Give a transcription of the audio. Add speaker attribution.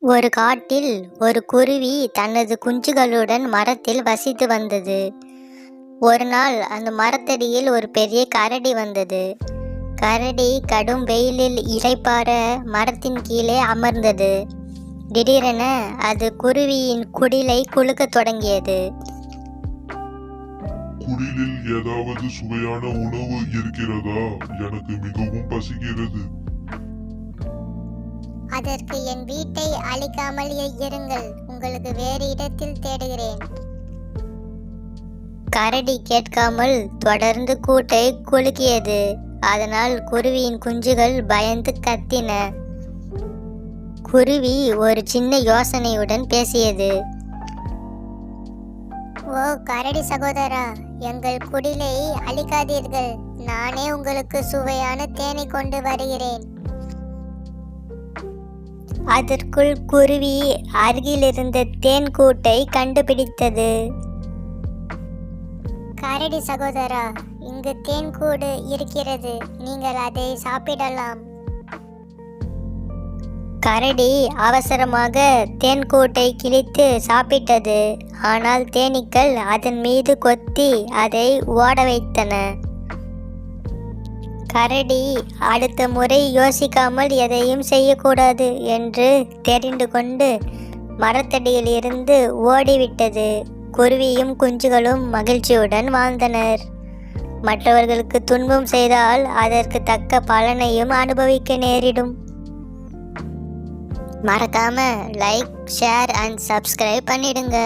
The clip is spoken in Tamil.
Speaker 1: ஒரு காட்டில் ஒரு குருவி தனது குஞ்சுகளுடன் மரத்தில் வசித்து வந்தது. ஒரு நாள் அந்த மரத்தடியில் ஒரு பெரிய கரடி வந்தது. கரடி கடும் வெயிலில் இளைப்பாற மரத்தின் கீழே அமர்ந்தது. திடீரென அது குருவியின் குடிலை குலுக்கத் தொடங்கியது.
Speaker 2: குடிலில் ஏதாவது சுவையான உணவு இருக்கிறதா? எனக்கு மிகவும் பசிக்கிறது.
Speaker 3: அதற்கு என் வீட்டை அழிக்காமல் இருங்கள், உங்களுக்கு வேறு இடத்தில் தேடுகிறேன்.
Speaker 1: கரடி கேட்காமல் தொடர்ந்து கூட்டை குலுக்கியது. அதனால் குருவியின் குஞ்சுகள் பயந்து கத்தின. குருவி ஒரு சின்ன யோசனையுடன் பேசியது.
Speaker 3: ஓ கரடி சகோதரா, எங்கள் குடிலை அழிக்காதீர்கள். நானே உங்களுக்கு சுவையான தேனை கொண்டு வருகிறேன்.
Speaker 1: அதற்குள் குருவி அருகிலிருந்த தேன் கூட்டை கண்டுபிடித்தது.
Speaker 3: கரடி சகோதரா, இங்கு தேன் கூடு இருக்கிறது, நீங்கள் அதை சாப்பிடலாம்.
Speaker 1: கரடி அவசரமாக தேன்கூட்டை கிழித்து சாப்பிட்டது. ஆனால் தேனீக்கள் அதன் மீது கொத்தி அதை ஓட வைத்தன. கரடி அடுத்த முறை யோசிக்காமல் எதையும் செய்யக்கூடாது என்று தெரிந்து கொண்டு மரத்தடியில் இருந்து ஓடிவிட்டது. குருவியும் குஞ்சுகளும் மகிழ்ச்சியுடன் வாழ்ந்தனர். மற்றவர்களுக்கு துன்பம் செய்தால் அதற்கு தக்க பலனையும் அனுபவிக்க நேரிடும். மறக்காம லைக், ஷேர் அண்ட் சப்ஸ்கிரைப் பண்ணிடுங்க.